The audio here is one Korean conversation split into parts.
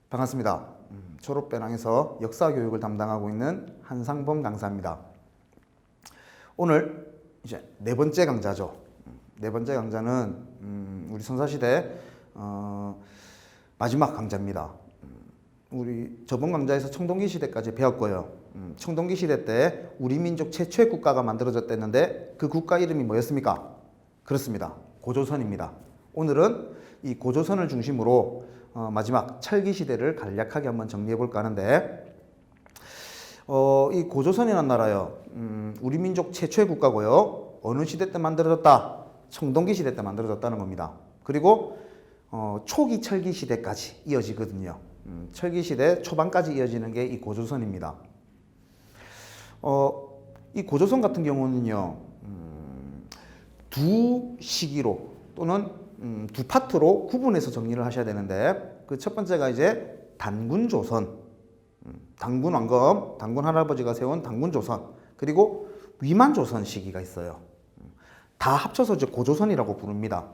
반갑습니다. 졸업배낭에서 역사교육을 담당하고 있는 한상범 강사입니다. 오늘 이제 네 번째 강좌죠. 네 번째 강좌는 우리 선사시대 마지막 강좌입니다. 우리 저번 강좌에서 청동기 시대까지 배웠고요. 청동기 시대 때 우리 민족 최초의 국가가 만들어졌다는데 그 국가 이름이 뭐였습니까? 그렇습니다. 고조선입니다. 오늘은 이 고조선을 중심으로 마지막 찰기 시대를 간략하게 한번 정리해 볼까 하는데, 이 고조선이라는 나라요, 우리 민족 최초의 국가고요. 어느 시대 때 만들어졌다? 청동기 시대 때 만들어졌다는 겁니다. 그리고 초기 찰기 시대까지 이어지거든요. 찰기 시대 초반까지 이어지는 게 이 고조선입니다. 이 고조선 같은 경우는요, 두 시기로 또는 두 파트로 구분해서 정리를 하셔야 되는데, 그 첫 번째가 이제 단군조선, 단군왕검, 단군 할아버지가 세운 단군조선, 그리고 위만조선 시기가 있어요. 다 합쳐서 이제 고조선이라고 부릅니다.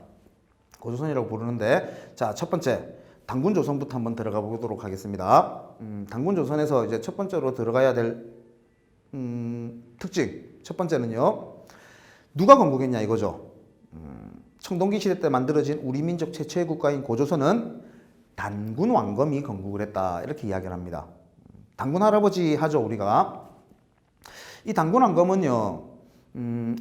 고조선이라고 부르는데, 자, 첫 번째 단군조선부터 한번 들어가 보도록 하겠습니다. 단군조선에서 이제 첫 번째로 들어가야 될 특징, 첫 번째는요, 누가 건국했냐 이거죠. 청동기 시대 때 만들어진 우리 민족 최초의 국가인 고조선은 단군 왕검이 건국을 했다, 이렇게 이야기를 합니다. 단군 할아버지 하죠, 우리가. 이 단군 왕검은요,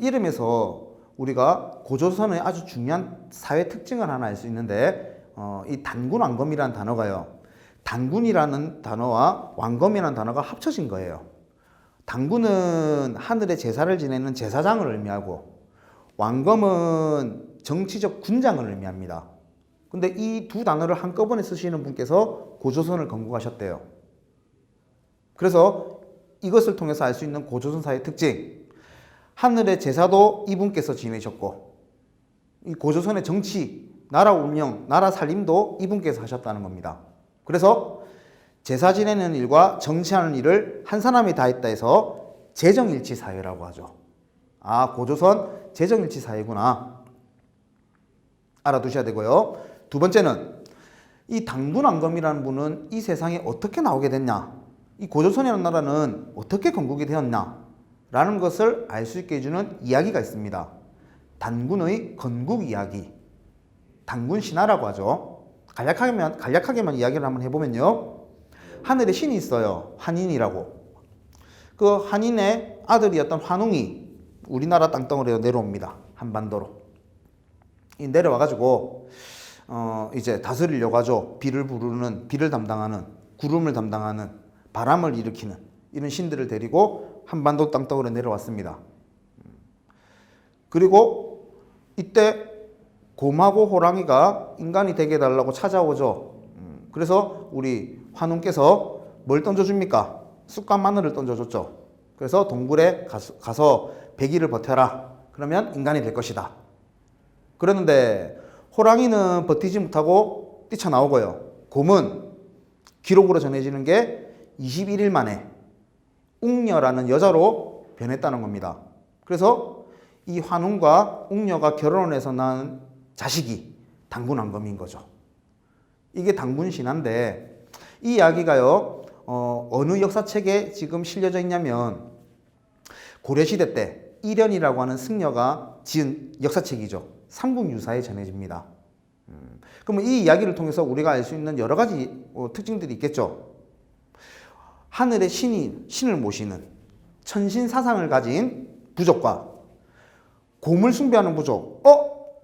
이름에서 우리가 고조선의 아주 중요한 사회 특징을 하나 알 수 있는데, 이 단군 왕검이라는 단어가요, 단군이라는 단어와 왕검이라는 단어가 합쳐진 거예요. 단군은 하늘의 제사를 지내는 제사장을 의미하고, 왕검은 정치적 군장을 의미합니다. 근데 이 두 단어를 한꺼번에 쓰시는 분께서 고조선을 건국하셨대요. 그래서 이것을 통해서 알 수 있는 고조선 사회의 특징, 하늘의 제사도 이분께서 지내셨고, 이 고조선의 정치, 나라 운영, 나라 살림도 이분께서 하셨다는 겁니다. 그래서 제사 지내는 일과 정치하는 일을 한 사람이 다 했다 해서 재정일치 사회라고 하죠. 아, 고조선 재정일치 사회구나, 알아두셔야 되고요. 두 번째는 이 단군왕검이라는 분은 이 세상에 어떻게 나오게 됐냐, 이 고조선이라는 나라는 어떻게 건국이 되었냐 라는 것을 알 수 있게 해주는 이야기가 있습니다. 단군의 건국 이야기, 단군 신화라고 하죠. 간략하게만 이야기를 한번 해보면요, 하늘에 신이 있어요. 환인이라고. 그 환인의 아들이었던 환웅이 우리나라 땅덩어리로 내려옵니다. 한반도로. 내려와가지고 이제 다스리려고 하죠. 비를 부르는, 비를 담당하는, 구름을 담당하는, 바람을 일으키는 이런 신들을 데리고 한반도 땅덩어리로 내려왔습니다. 그리고 이때 곰하고 호랑이가 인간이 되게 해달라고 찾아오죠. 그래서 우리 환웅께서 뭘 던져줍니까? 쑥과 마늘을 던져줬죠. 그래서 동굴에 가서 100일을 버텨라. 그러면 인간이 될 것이다. 그랬는데 호랑이는 버티지 못하고 뛰쳐나오고요. 곰은 기록으로 전해지는 게 21일 만에 웅녀라는 여자로 변했다는 겁니다. 그래서 이 환웅과 웅녀가 결혼을 해서 낳은 자식이 단군왕검인 거죠. 이게 단군 신화인데, 이 이야기가요, 어느 역사책에 지금 실려져 있냐면 고려시대 때 이련이라고 하는 승려가 지은 역사책이죠. 삼국유사에 전해집니다. 그러면 이 이야기를 통해서 우리가 알 수 있는 여러 가지 특징들이 있겠죠. 하늘의 신을 모시는 천신 사상을 가진 부족과 곰을 숭배하는 부족.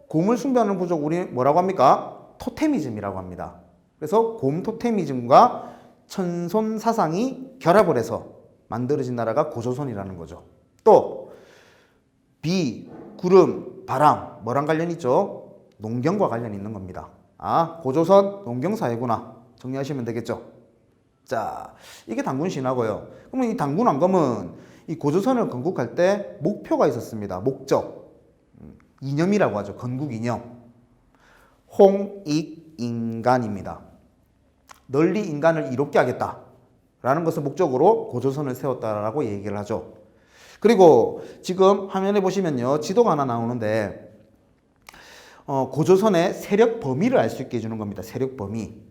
곰을 숭배하는 부족 우리 뭐라고 합니까? 토테미즘이라고 합니다. 그래서 곰 토테미즘과 천손 사상이 결합을 해서 만들어진 나라가 고조선이라는 거죠. 또 비, 구름, 바람, 뭐랑 관련이 있죠? 농경과 관련이 있는 겁니다. 아, 고조선 농경사회구나, 정리하시면 되겠죠. 자, 이게 단군 신화고요. 그러면 이 단군 왕검은 이 고조선을 건국할 때 목표가 있었습니다. 목적, 이념이라고 하죠. 건국 이념. 홍익인간입니다. 널리 인간을 이롭게 하겠다라는 것을 목적으로 고조선을 세웠다라고 얘기를 하죠. 그리고 지금 화면에 보시면요, 지도가 하나 나오는데 고조선의 세력 범위를 알 수 있게 해주는 겁니다. 세력 범위.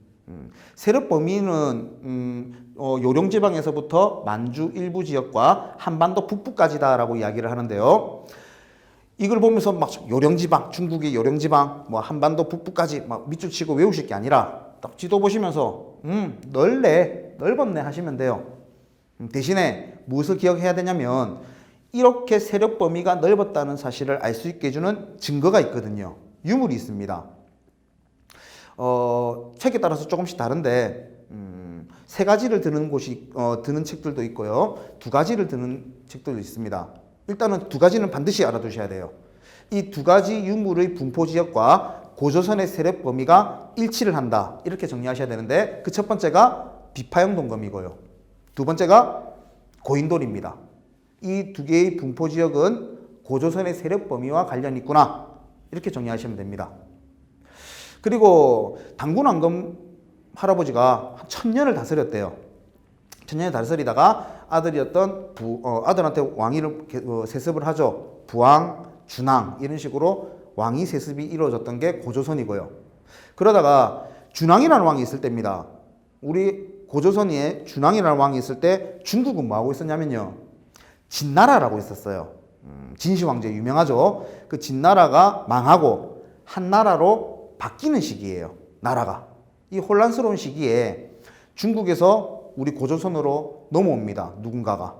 세력 범위는 요령지방에서부터 만주 일부 지역과 한반도 북부까지다라고 이야기를 하는데요. 이걸 보면서 막 요령지방, 중국의 요령지방, 뭐 한반도 북부까지 막 밑줄 치고 외우실 게 아니라 딱 지도 보시면서 넓었네 하시면 돼요. 대신에 무엇을 기억해야 되냐면 이렇게 세력 범위가 넓었다는 사실을 알 수 있게 해주는 증거가 있거든요. 유물이 있습니다. 책에 따라서 조금씩 다른데 세 가지를 드는 드는 책들도 있고요. 두 가지를 드는 책들도 있습니다. 일단은 두 가지는 반드시 알아두셔야 돼요. 이 두 가지 유물의 분포 지역과 고조선의 세력 범위가 일치를 한다. 이렇게 정리하셔야 되는데 그 첫 번째가 비파형 동검이고요. 두 번째가 고인돌입니다. 이 두 개의 분포 지역은 고조선의 세력 범위와 관련이 있구나. 이렇게 정리하시면 됩니다. 그리고 당군왕검 할아버지가 한 1000년을 다스렸대요. 1000년을 다스리다가 아들이었던 아들한테 왕위를 세습을 하죠. 부왕, 준왕 이런 식으로 왕위 세습이 이루어졌던 게 고조선이고요. 그러다가 준왕이라는 왕이 있을 때입니다. 우리 고조선에 준왕이라는 왕이 있을 때 중국은 뭐하고 있었냐면요. 진나라라고 있었어요. 진시황제 유명하죠. 그 진나라가 망하고 한나라로 바뀌는 시기예요. 나라가. 이 혼란스러운 시기에 중국에서 우리 고조선으로 넘어옵니다. 누군가가.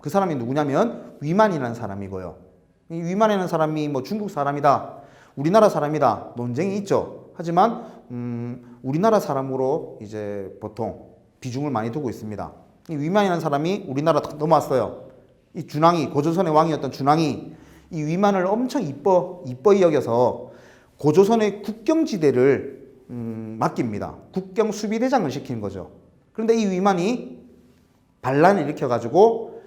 그 사람이 누구냐면 위만이라는 사람이고요. 이 위만이라는 사람이 뭐 중국 사람이다, 우리나라 사람이다 논쟁이 있죠. 하지만 우리나라 사람으로 이제 보통 비중을 많이 두고 있습니다. 이 위만이라는 사람이 우리나라 딱 넘어왔어요. 이 준왕이 고조선의 왕이었던 준왕이 이 위만을 엄청 이뻐히 여겨서 고조선의 국경지대를 맡깁니다. 국경 수비대장을 시키는 거죠. 그런데 이 위만이 반란을 일으켜가지고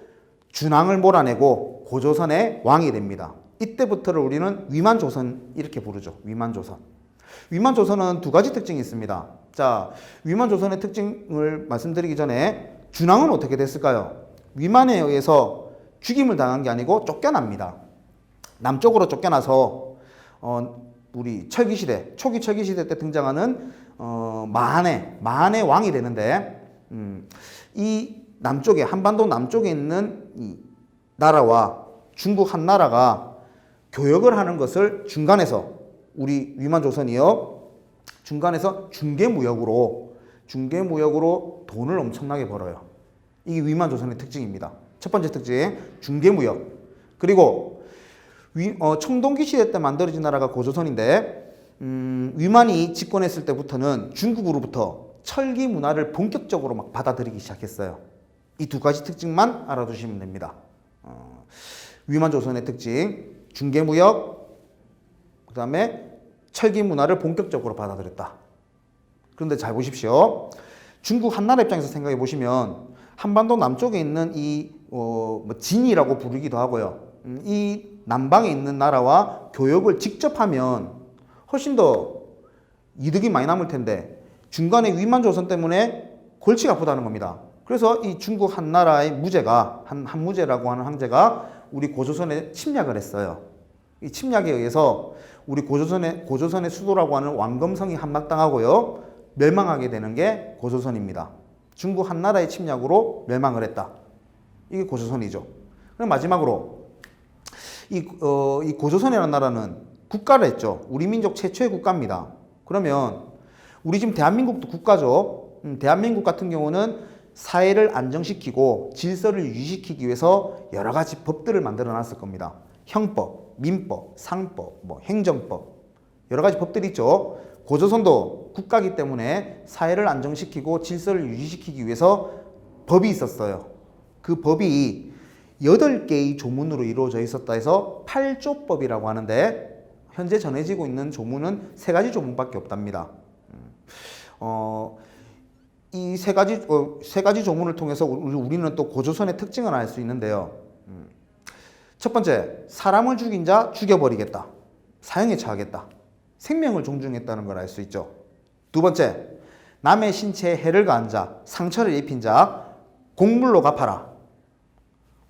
준왕을 몰아내고 고조선의 왕이 됩니다. 이때부터를 우리는 위만조선 이렇게 부르죠. 위만조선. 위만조선은 두 가지 특징이 있습니다. 자, 위만조선의 특징을 말씀드리기 전에 준왕은 어떻게 됐을까요? 위만에 의해서 죽임을 당한 게 아니고 쫓겨납니다. 남쪽으로 쫓겨나서 우리 철기시대, 초기 철기시대 때 등장하는 만의 왕이 되는데 이 남쪽에, 한반도 남쪽에 있는 이 나라와 중국 한 나라가 교역을 하는 것을 중간에서 우리 위만조선이요, 중간에서 중개무역으로 돈을 엄청나게 벌어요. 이게 위만조선의 특징입니다. 첫 번째 특징, 중개무역. 그리고 청동기 시대 때 만들어진 나라가 고조선인데 위만이 집권했을 때부터는 중국으로부터 철기 문화를 본격적으로 막 받아들이기 시작했어요. 이 두 가지 특징만 알아두시면 됩니다. 위만조선의 특징, 중개무역, 그 다음에 철기 문화를 본격적으로 받아들였다. 그런데 잘 보십시오. 중국 한나라 입장에서 생각해 보시면 한반도 남쪽에 있는 이 진이라고 부르기도 하고요. 이 남방에 있는 나라와 교역을 직접 하면 훨씬 더 이득이 많이 남을 텐데 중간에 위만조선 때문에 골치가 아프다는 겁니다. 그래서 이 중국 한나라의 무제가 한무제라고 하는 황제가 우리 고조선에 침략을 했어요. 이 침략에 의해서 우리 고조선의 수도라고 하는 왕검성이 함락당하고요, 멸망하게 되는 게 고조선입니다. 중국 한나라의 침략으로 멸망을 했다. 이게 고조선이죠. 그럼 마지막으로 이 고조선이라는 나라는 국가를 했죠. 우리 민족 최초의 국가입니다. 그러면 우리 지금 대한민국도 국가죠. 대한민국 같은 경우는 사회를 안정시키고 질서를 유지시키기 위해서 여러 가지 법들을 만들어 놨을 겁니다. 형법, 민법, 상법, 행정법, 여러 가지 법들이 있죠. 고조선도 국가이기 때문에 사회를 안정시키고 질서를 유지시키기 위해서 법이 있었어요. 그 법이 8개의 조문으로 이루어져 있었다 해서 8조법이라고 하는데 현재 전해지고 있는 조문은 3가지 조문밖에 없답니다. 이 세 가지 조문을 통해서 우리는 또 고조선의 특징을 알 수 있는데요. 첫 번째, 사람을 죽인 자 죽여버리겠다. 사형에 처하겠다. 생명을 존중했다는 걸 알 수 있죠. 두 번째, 남의 신체에 해를 가한 자, 상처를 입힌 자 곡물로 갚아라.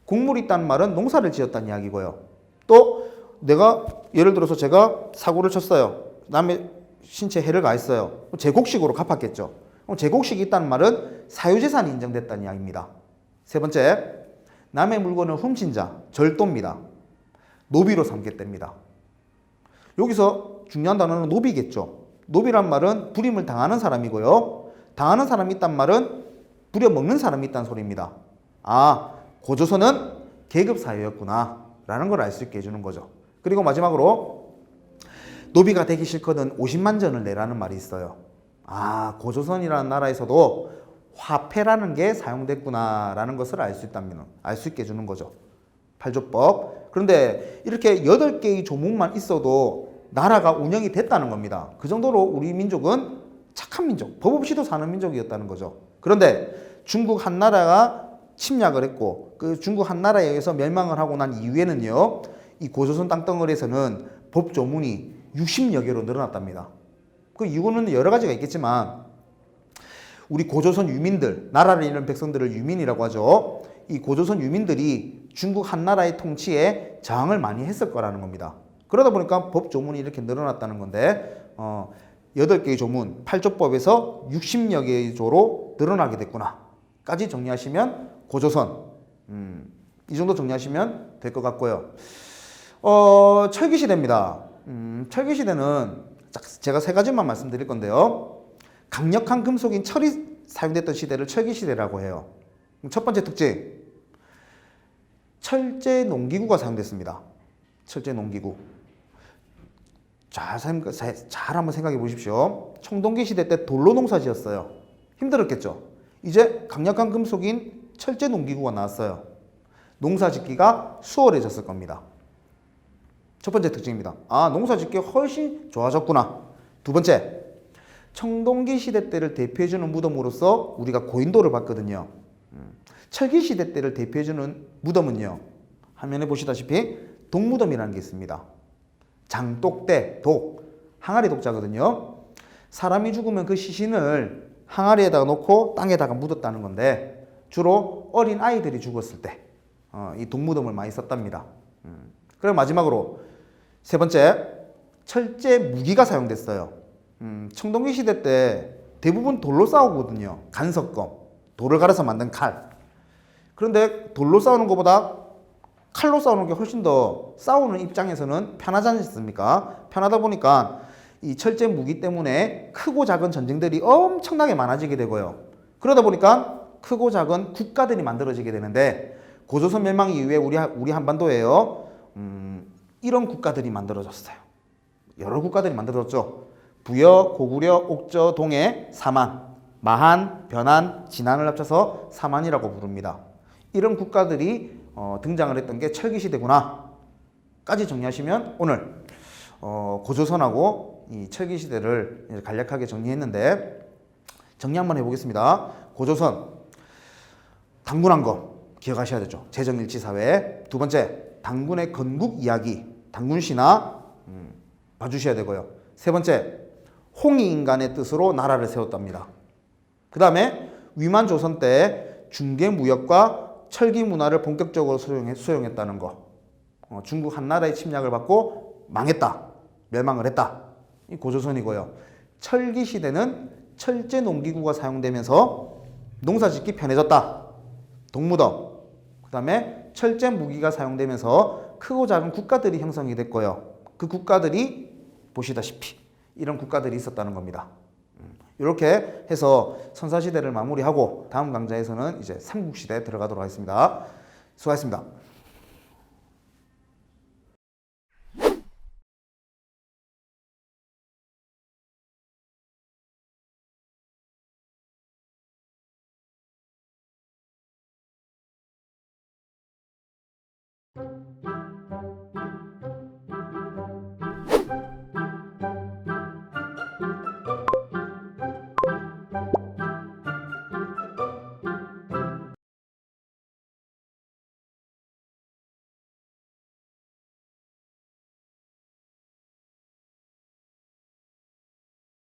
곡물이 있다는 말은 농사를 지었다는 이야기고요. 또 내가 예를 들어서 제가 사고를 쳤어요. 남의 신체에 해를 가했어요. 제곡식으로 갚았겠죠. 제곡식이 있다는 말은 사유재산이 인정됐다는 이야기입니다. 세 번째, 남의 물건을 훔친 자, 절도입니다. 노비로 삼겠답니다. 여기서 중요한 단어는 노비겠죠. 노비란 말은 불임을 당하는 사람이고요. 당하는 사람이 있단 말은 부려먹는 사람이 있다는 소리입니다. 아, 고조선은 계급사회였구나 라는 걸 알 수 있게 해주는 거죠. 그리고 마지막으로 노비가 되기 싫거든 50만 전을 내라는 말이 있어요. 아, 고조선이라는 나라에서도 화폐라는 게 사용됐구나 라는 것을 알 수 있다면 알 수 있게 해주는 거죠. 팔조법. 그런데 이렇게 8개의 조목만 있어도 나라가 운영이 됐다는 겁니다. 그 정도로 우리 민족은 착한 민족, 법 없이도 사는 민족이었다는 거죠. 그런데 중국 한나라가 침략을 했고 그 중국 한나라에 의해서 멸망을 하고 난 이후에는요, 이 고조선 땅덩어리에서는 법 조문이 60여 개로 늘어났답니다. 그 이유는 여러 가지가 있겠지만 우리 고조선 유민들, 나라를 잇는 백성들을 유민이라고 하죠. 이 고조선 유민들이 중국 한나라의 통치에 저항을 많이 했을 거라는 겁니다. 그러다 보니까 법 조문이 이렇게 늘어났다는 건데 8개의 조문, 8조법에서 60여 개의 조로 늘어나게 됐구나 까지 정리하시면 고조선, 이 정도 정리하시면 될 것 같고요. 철기시대입니다. 철기시대는 제가 3가지만 말씀드릴 건데요. 강력한 금속인 철이 사용됐던 시대를 철기시대라고 해요. 첫 번째 특징, 철제 농기구가 사용됐습니다. 철제 농기구. 잘 한번 생각해 보십시오. 청동기 시대 때 돌로 농사 지었어요. 힘들었겠죠. 이제 강력한 금속인 철제 농기구가 나왔어요. 농사 짓기가 수월해졌을 겁니다. 첫 번째 특징입니다. 아, 농사 짓기가 훨씬 좋아졌구나. 두 번째, 청동기 시대 때를 대표해주는 무덤으로서 우리가 고인돌을 봤거든요. 철기 시대 때를 대표해주는 무덤은요, 화면에 보시다시피 독무덤이라는 게 있습니다. 장독대, 독, 항아리 독자거든요. 사람이 죽으면 그 시신을 항아리에다가 놓고 땅에다가 묻었다는 건데 주로 어린 아이들이 죽었을 때 이 독무덤을 많이 썼답니다. 그리고 마지막으로 세 번째, 철제 무기가 사용됐어요. 청동기 시대 때 대부분 돌로 싸우거든요. 간석검, 돌을 갈아서 만든 칼. 그런데 돌로 싸우는 것보다 칼로 싸우는 게 훨씬 더 싸우는 입장에서는 편하지 않습니까? 편하다 보니까 이 철제 무기 때문에 크고 작은 전쟁들이 엄청나게 많아지게 되고요. 그러다 보니까 크고 작은 국가들이 만들어지게 되는데 고조선 멸망 이후에 우리 한반도에요, 이런 국가들이 만들어졌어요. 여러 국가들이 만들어졌죠. 부여, 고구려, 옥저, 동해, 사만, 마한, 변한, 진한을 합쳐서 사만이라고 부릅니다. 이런 국가들이 등장을 했던 게 철기시대구나 까지 정리하시면 오늘 고조선하고 이 철기시대를 간략하게 정리했는데, 정리 한번 해보겠습니다. 고조선, 당군한 거 기억하셔야 되죠. 재정일치사회. 두 번째, 당군의 건국 이야기, 당군신화 봐주셔야 되고요. 세 번째, 홍익인간의 뜻으로 나라를 세웠답니다. 그 다음에 위만조선 때 중개무역과 철기 문화를 본격적으로 수용했다는 거. 중국 한나라의 침략을 받고 망했다, 멸망을 했다. 이 고조선이고요. 철기 시대는 철제 농기구가 사용되면서 농사짓기 편해졌다. 독무덤. 그 다음에 철제 무기가 사용되면서 크고 작은 국가들이 형성이 됐고요. 그 국가들이 보시다시피 이런 국가들이 있었다는 겁니다. 이렇게 해서 선사시대를 마무리하고 다음 강좌에서는 이제 삼국시대에 들어가도록 하겠습니다. 수고하셨습니다.